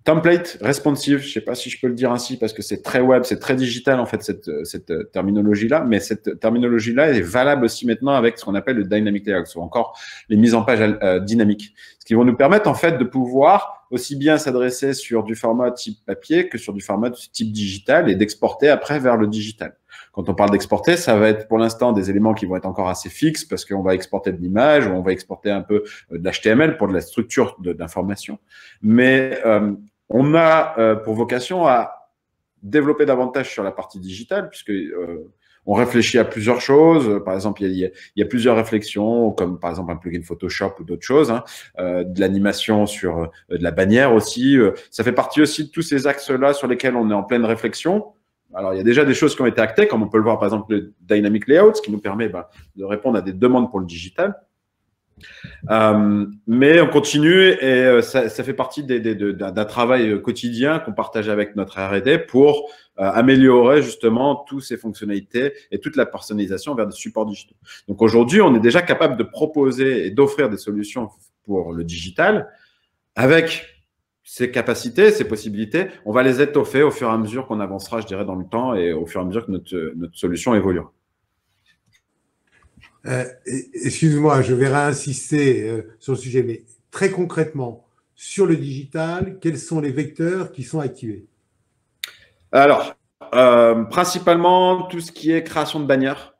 template responsive, je ne sais pas si je peux le dire ainsi parce que c'est très web, c'est très digital en fait cette terminologie-là, mais cette terminologie-là est valable aussi maintenant avec ce qu'on appelle le dynamic layout, ou encore les mises en page dynamiques, ce qui vont nous permettre en fait de pouvoir aussi bien s'adresser sur du format type papier que sur du format type digital et d'exporter après vers le digital. Quand on parle d'exporter, ça va être pour l'instant des éléments qui vont être encore assez fixes parce qu'on va exporter de l'image ou on va exporter un peu de l'HTML pour de la structure d'information. Mais on a pour vocation à développer davantage sur la partie digitale puisque on réfléchit à plusieurs choses. Par exemple, il y a plusieurs réflexions, comme par exemple un plugin Photoshop ou d'autres choses, hein, de l'animation sur de la bannière aussi. Ça fait partie aussi de tous ces axes-là sur lesquels on est en pleine réflexion. Alors, il y a déjà des choses qui ont été actées, comme on peut le voir par exemple le Dynamic Layout, ce qui nous permet de répondre à des demandes pour le digital. Mais on continue et ça fait partie d'un travail quotidien qu'on partage avec notre R&D pour améliorer justement toutes ces fonctionnalités et toute la personnalisation vers des supports digitaux. Donc aujourd'hui, on est déjà capable de proposer et d'offrir des solutions pour le digital avec ces capacités, ces possibilités. On va les étoffer au fur et à mesure qu'on avancera, je dirais, dans le temps et au fur et à mesure que notre solution évoluera. Excuse-moi, je vais réinsister sur le sujet, mais très concrètement, sur le digital, quels sont les vecteurs qui sont activés? Alors, principalement tout ce qui est création de bannières,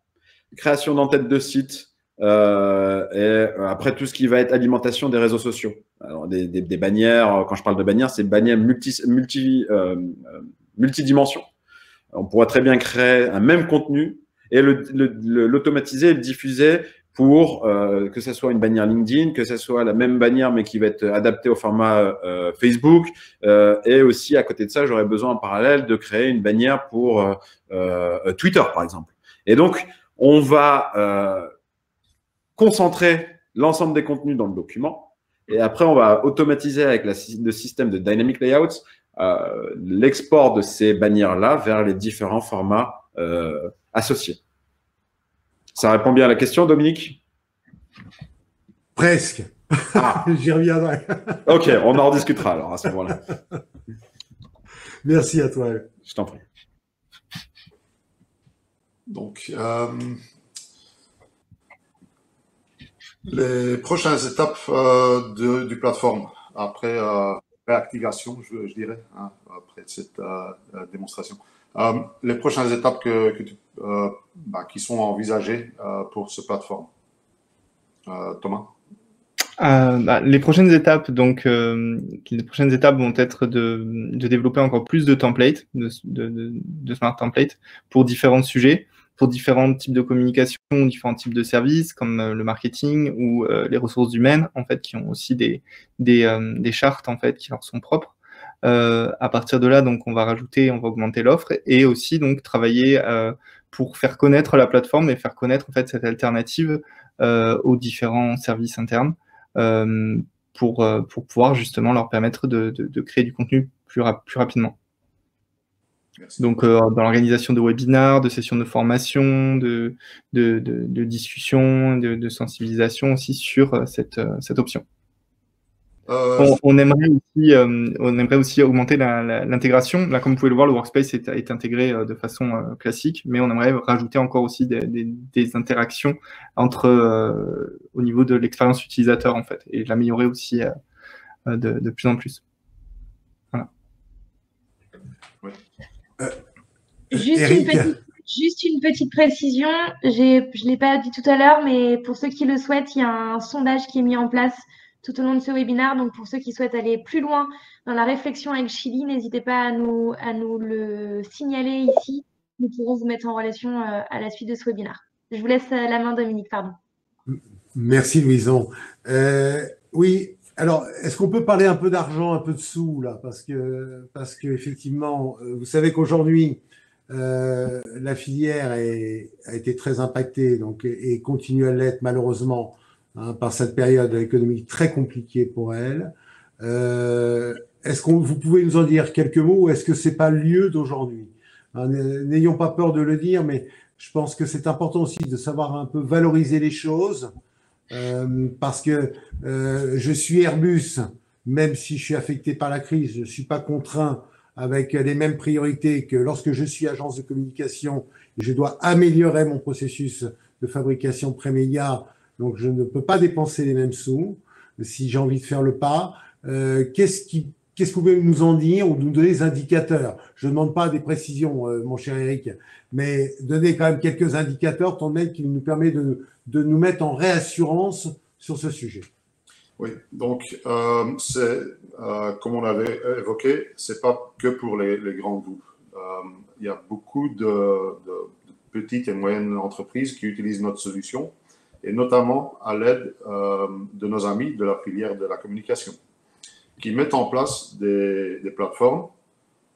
création d'entêtes de sites, et après tout ce qui va être alimentation des réseaux sociaux. Alors, des bannières, quand je parle de bannières, c'est bannières multidimensions. On pourrait très bien créer un même contenu et l'automatiser et le diffuser pour que ce soit une bannière LinkedIn, que ce soit la même bannière mais qui va être adaptée au format Facebook. Et aussi, à côté de ça, j'aurais besoin en parallèle de créer une bannière pour Twitter, par exemple. Et donc, on va concentrer l'ensemble des contenus dans le document. Et après, on va automatiser avec le système de Dynamic Layout l'export de ces bannières-là vers les différents formats associés. Ça répond bien à la question, Dominique? Presque. Ah. J'y reviendrai. Ok, on en rediscutera alors à ce moment-là. Merci à toi. Je t'en prie. Donc, les prochaines étapes du plateforme après réactivation, je dirais, hein, après cette démonstration. Les prochaines étapes qui sont envisagées pour cette plateforme. Thomas? Les prochaines étapes, les prochaines étapes vont être de développer encore plus de templates, de smart templates pour différents sujets, pour différents types de communication, différents types de services comme le marketing ou les ressources humaines en fait qui ont aussi des chartes en fait qui leur sont propres. À partir de là, donc on va augmenter l'offre et aussi donc travailler pour faire connaître la plateforme et faire connaître en fait cette alternative aux différents services internes pour pouvoir justement leur permettre de créer du contenu plus rapidement. Merci. Donc dans l'organisation de webinars, de sessions de formation, de discussion, de sensibilisation aussi sur cette option. On aimerait aussi augmenter l'intégration. Là, comme vous pouvez le voir, le Workspace est intégré de façon classique, mais on aimerait rajouter encore aussi des interactions au niveau de l'expérience utilisateur, en fait, et l'améliorer aussi de plus en plus. Voilà. Eric, Juste une petite précision, je ne l'ai pas dit tout à l'heure, mais pour ceux qui le souhaitent, il y a un sondage qui est mis en place tout au long de ce webinaire. Donc, pour ceux qui souhaitent aller plus loin dans la réflexion avec Chili, n'hésitez pas à nous le signaler ici. Nous pourrons vous mettre en relation à la suite de ce webinaire. Je vous laisse la main, Dominique, pardon. merci Louison. Oui, alors, est-ce qu'on peut parler un peu d'argent, un peu de sous, là? Parce que effectivement, vous savez qu'aujourd'hui, la filière a été très impactée donc, et continue à l'être malheureusement hein, par cette période économique très compliquée pour elle. Est-ce que vous pouvez nous en dire quelques mots ou est-ce que ce n'est pas le lieu d'aujourd'hui? N'ayons pas peur de le dire, mais je pense que c'est important aussi de savoir un peu valoriser les choses parce que je suis Airbus, même si je suis affecté par la crise, je ne suis pas contraint avec les mêmes priorités que lorsque je suis agence de communication et je dois améliorer mon processus de fabrication pré-média, donc je ne peux pas dépenser les mêmes sous si j'ai envie de faire le pas. Qu'est-ce que vous pouvez nous en dire ou nous donner des indicateurs? Je ne demande pas des précisions, mon cher Eric, mais donner quand même quelques indicateurs, tant même qui nous permet de nous mettre en réassurance sur ce sujet. Oui, donc comme on l'avait évoqué, c'est pas que pour les grands groupes. Il y a beaucoup de petites et moyennes entreprises qui utilisent notre solution, et notamment à l'aide de nos amis de la filière de la communication, qui mettent en place des plateformes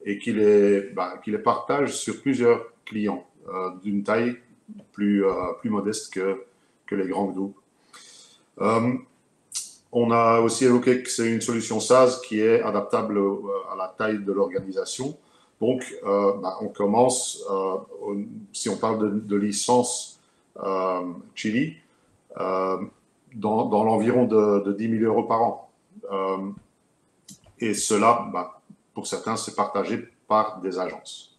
et qui les partagent sur plusieurs clients d'une taille plus modeste que les grands groupes. On a aussi évoqué que c'est une solution SaaS qui est adaptable à la taille de l'organisation. Donc, on commence, si on parle de licence Chili, dans l'environ de 10 000 € par an. Et cela, pour certains, c'est partagé par des agences.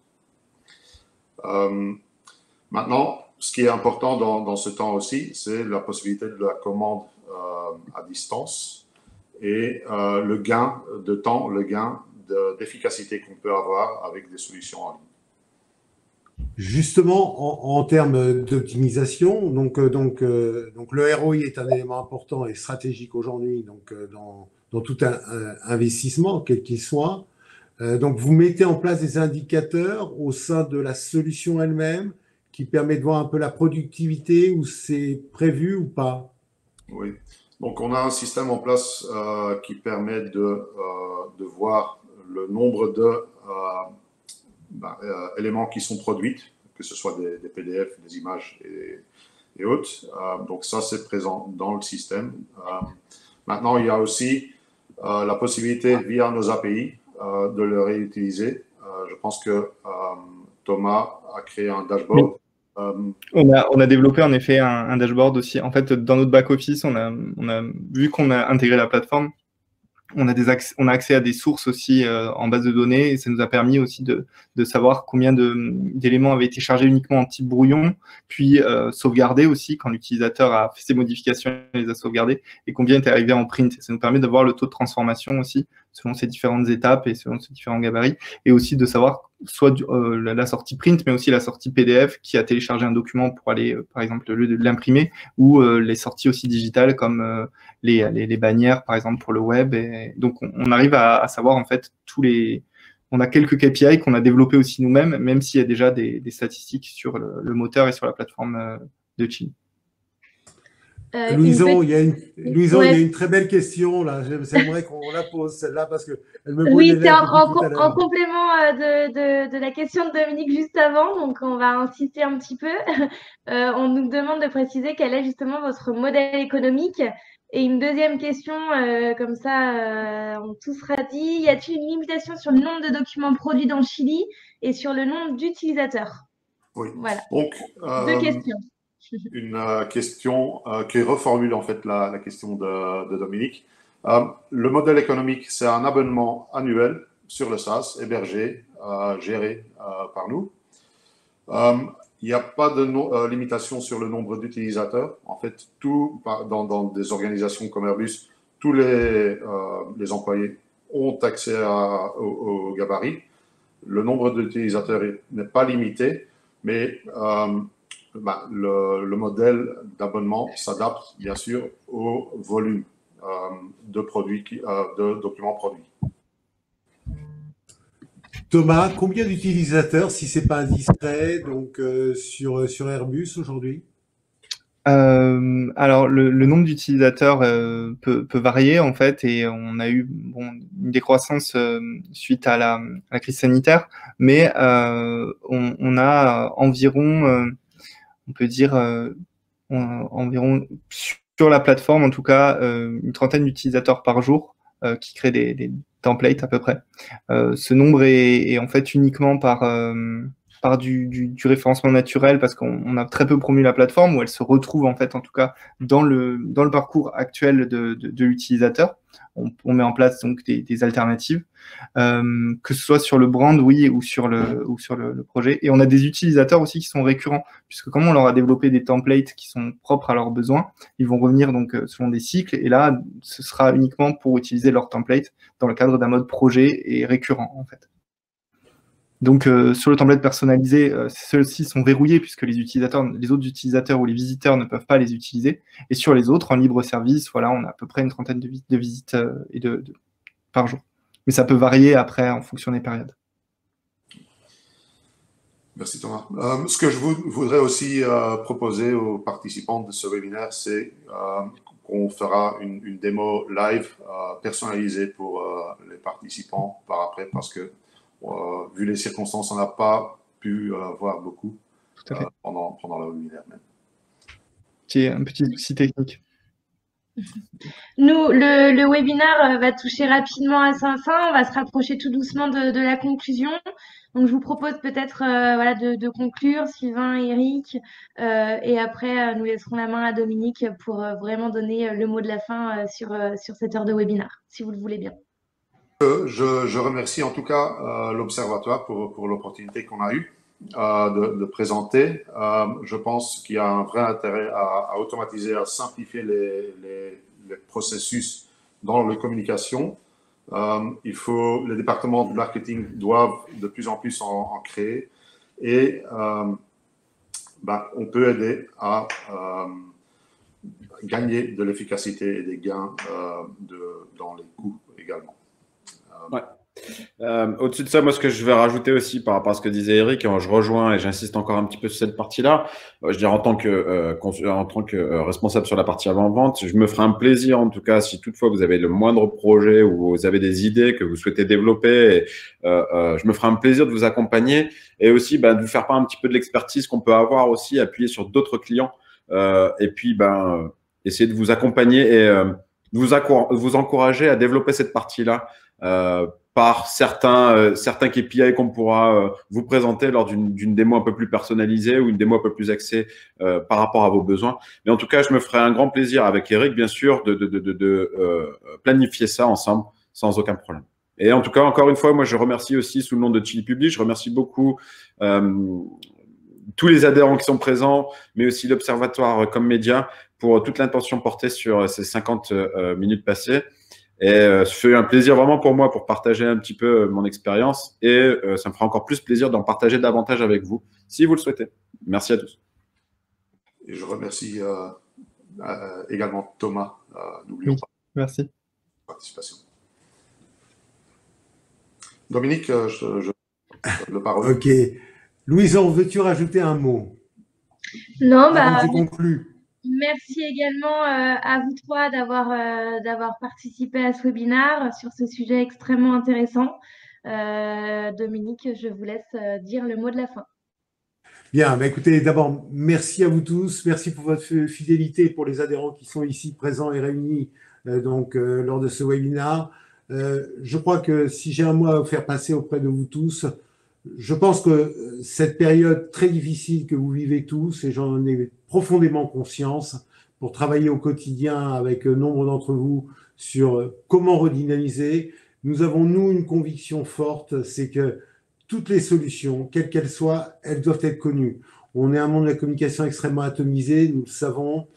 Maintenant, ce qui est important dans ce temps aussi, c'est la possibilité de la commande à distance et le gain de temps, le gain d'efficacité qu'on peut avoir avec des solutions en ligne. Justement, en termes d'optimisation, donc le ROI est un élément important et stratégique aujourd'hui dans tout un investissement, quel qu'il soit. Donc, vous mettez en place des indicateurs au sein de la solution elle-même qui permet de voir un peu la productivité, ou c'est prévu ou pas? Oui. Donc, on a un système en place qui permet de voir le nombre d'éléments qui sont produits, que ce soit des PDF, des images et autres. Donc, ça, c'est présent dans le système. Maintenant, il y a aussi la possibilité, via nos API, de le réutiliser. Je pense que Thomas a créé un dashboard. On a développé en effet un dashboard aussi. En fait, dans notre back-office, on a vu qu'on a intégré la plateforme, on a accès à des sources aussi en base de données, et ça nous a permis aussi de savoir combien d'éléments avaient été chargés uniquement en type brouillon, puis sauvegardés aussi quand l'utilisateur a fait ses modifications et les a sauvegardés, et combien était arrivé en print. Et ça nous permet de voir le taux de transformation aussi selon ces différentes étapes et selon ces différents gabarits, et aussi de savoir soit la sortie print, mais aussi la sortie PDF qui a téléchargé un document pour aller, par exemple, l'imprimer, ou les sorties aussi digitales comme les bannières, par exemple, pour le web. Et donc, on arrive à savoir, en fait, on a quelques KPI qu'on a développés aussi nous-mêmes, même s'il y a déjà des statistiques sur le moteur et sur la plateforme de Chili. Louison, il y a une très belle question là. J'aimerais qu'on la pose celle-là parce que elle me brûle les lèvres. Oui, c'est en complément de la question de Dominique juste avant, donc on va insister un petit peu. On nous demande de préciser quel est justement votre modèle économique. Et une deuxième question, comme ça, on tout sera dit. Y a-t-il une limitation sur le nombre de documents produits dans Chili et sur le nombre d'utilisateurs? Oui. Voilà. Donc, deux questions. Une question qui reformule en fait la question de Dominique. Le modèle économique, c'est un abonnement annuel sur le SaaS, hébergé, géré par nous. Il n'y a pas de limitation sur le nombre d'utilisateurs. En fait, dans des organisations comme Airbus, tous les employés ont accès au gabarit. le nombre d'utilisateurs n'est pas limité, mais le modèle d'abonnement s'adapte bien sûr au volume de documents produits. Thomas, combien d'utilisateurs, si ce n'est pas indiscret, donc, sur Airbus aujourd'hui? Alors, le nombre d'utilisateurs peut varier en fait, et on a eu une décroissance suite à la crise sanitaire, mais on a environ, on peut dire, environ sur la plateforme, en tout cas, une trentaine d'utilisateurs par jour qui créent des templates à peu près. Ce nombre est en fait uniquement par du référencement naturel, parce qu'on a très peu promu la plateforme, où elle se retrouve en fait, en tout cas, dans le parcours actuel de l'utilisateur. On met en place donc des alternatives, que ce soit sur le brand, oui, ou sur le projet. Et on a des utilisateurs aussi qui sont récurrents, puisque comme on leur a développé des templates qui sont propres à leurs besoins, ils vont revenir donc selon des cycles, et là, ce sera uniquement pour utiliser leur template dans le cadre d'un mode projet et récurrent en fait. Donc, sur le template personnalisé, ceux-ci sont verrouillés puisque les autres utilisateurs ou les visiteurs ne peuvent pas les utiliser. Et sur les autres, en libre service, voilà, on a à peu près une trentaine de visites par jour. Mais ça peut varier après en fonction des périodes. Merci Thomas. Ce que je voudrais aussi proposer aux participants de ce webinaire, c'est qu'on fera une démo live personnalisée pour les participants par après, parce que vu les circonstances, on n'a pas pu voir beaucoup pendant le webinaire même. Qui est un petit souci technique. Nous, le webinaire va toucher rapidement à sa fin. On va se rapprocher tout doucement de la conclusion. Donc, je vous propose peut-être voilà, de conclure, Sylvain et Eric. Et après, nous laisserons la main à Dominique pour vraiment donner le mot de la fin sur cette heure de webinaire, si vous le voulez bien. Je remercie en tout cas l'Observatoire pour l'opportunité qu'on a eue de présenter. Je pense qu'il y a un vrai intérêt à automatiser, à simplifier les processus dans la communication. Les départements de marketing doivent de plus en plus en créer, et on peut aider à gagner de l'efficacité et des gains dans les coûts également. Ouais. Au-dessus de ça, moi, ce que je vais rajouter aussi par rapport à ce que disait Eric, je rejoins et j'insiste encore un petit peu sur cette partie-là. Je dirais en tant que responsable sur la partie avant-vente, je me ferai un plaisir, en tout cas, si toutefois vous avez le moindre projet ou vous avez des idées que vous souhaitez développer, je me ferai un plaisir de vous accompagner, et aussi de vous faire part un petit peu de l'expertise qu'on peut avoir aussi, appuyer sur d'autres clients, et puis essayer de vous accompagner et vous encourager à développer cette partie-là par certains KPI qu'on pourra vous présenter lors d'une démo un peu plus personnalisée ou une démo un peu plus axée par rapport à vos besoins. Mais en tout cas, je me ferai un grand plaisir avec Eric, bien sûr, de planifier ça ensemble sans aucun problème. Et en tout cas, encore une fois, moi, je remercie aussi sous le nom de Chili Publish, je remercie beaucoup tous les adhérents qui sont présents, mais aussi l'Observatoire comme média pour toute l'intention portée sur ces 50 minutes passées. Et ce fait un plaisir vraiment pour moi pour partager un petit peu mon expérience, et ça me fera encore plus plaisir d'en partager davantage avec vous si vous le souhaitez. Merci à tous. Et je remercie également Thomas, n'oublions pas. Merci. Participation. Dominique, le parole. Ok. Louison, veux-tu rajouter un mot? Non, je conclue. Merci également à vous trois d'avoir participé à ce webinaire sur ce sujet extrêmement intéressant. Dominique, je vous laisse dire le mot de la fin. Bien, écoutez, d'abord, merci à vous tous. Merci pour votre fidélité, pour les adhérents qui sont ici présents et réunis lors de ce webinaire. Je crois que si j'ai un mot à faire passer auprès de vous tous, je pense que cette période très difficile que vous vivez tous, et j'en ai profondément conscience, pour travailler au quotidien avec nombre d'entre vous sur comment redynamiser, nous avons, nous, une conviction forte, c'est que toutes les solutions, quelles qu'elles soient, elles doivent être connues. On est un monde de la communication extrêmement atomisé, nous le savons,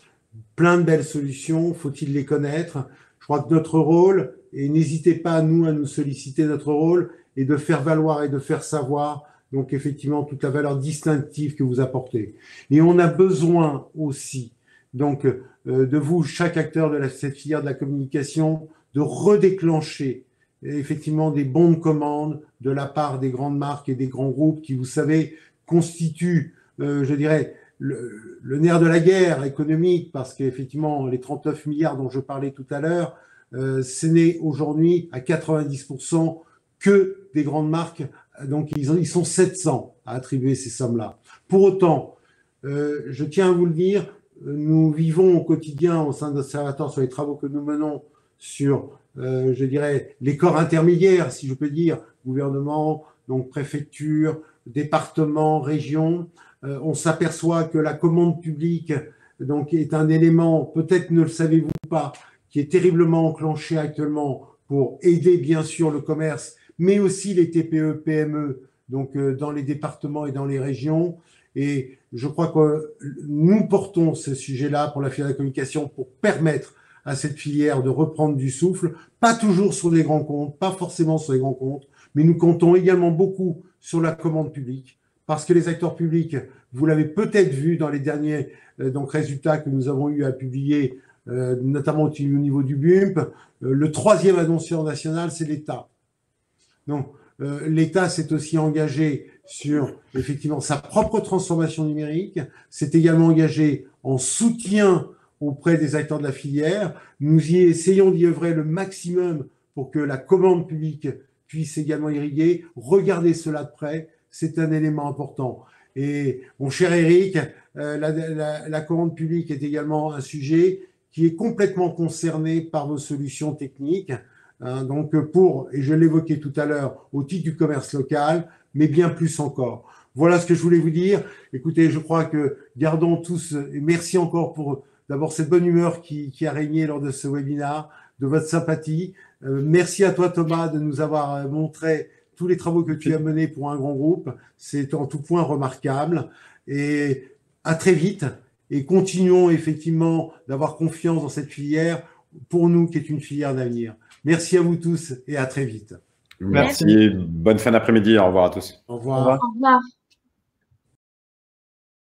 plein de belles solutions, faut-il les connaître? Je crois que notre rôle, et n'hésitez pas, nous, à nous solliciter, notre rôle et de faire valoir et de faire savoir, donc effectivement, toute la valeur distinctive que vous apportez. Et on a besoin aussi, donc, de vous, chaque acteur de cette filière de la communication, de redéclencher effectivement des bons de commande de la part des grandes marques et des grands groupes qui, vous savez, constituent, je dirais, le nerf de la guerre économique, parce qu'effectivement, les 39 milliards dont je parlais tout à l'heure, ce n'est aujourd'hui à 90% que des grandes marques. Donc, ils sont 700 à attribuer ces sommes-là. Pour autant, je tiens à vous le dire, nous vivons au quotidien au sein de l'Observatoire sur les travaux que nous menons sur, je dirais, les corps intermédiaires, si je peux dire, gouvernement, donc préfecture, département, région. On s'aperçoit que la commande publique donc, est un élément, peut-être ne le savez-vous pas, qui est terriblement enclenché actuellement pour aider bien sûr le commerce, mais aussi les TPE, PME, donc dans les départements et dans les régions. Et je crois que nous portons ce sujet-là pour la filière de la communication pour permettre à cette filière de reprendre du souffle, pas toujours sur les grands comptes, pas forcément sur les grands comptes, mais nous comptons également beaucoup sur la commande publique, parce que les acteurs publics, vous l'avez peut-être vu dans les derniers donc, résultats que nous avons eu à publier, notamment au niveau du BUMP, le troisième annonceur national, c'est l'État. Donc, l'État s'est aussi engagé sur, effectivement, sa propre transformation numérique, s'est également engagé en soutien auprès des acteurs de la filière. Nous essayons d'y œuvrer le maximum pour que la commande publique puisse également irriguer. Regardez cela de près, c'est un élément important. Et mon cher Eric, la commande publique est également un sujet qui est complètement concerné par vos solutions techniques. Donc et je l'évoquais tout à l'heure, au titre du commerce local, mais bien plus encore. Voilà ce que je voulais vous dire. Écoutez, je crois que gardons tous, et merci encore pour d'abord cette bonne humeur qui a régné lors de ce webinaire, de votre sympathie. Merci à toi Thomas de nous avoir montré tous les travaux que tu as menés pour un grand groupe. C'est en tout point remarquable. Et à très vite. Et continuons effectivement d'avoir confiance dans cette filière, pour nous qui est une filière d'avenir. Merci à vous tous et à très vite. Merci. Bonne fin d'après-midi. Au revoir à tous. Au revoir. Au revoir.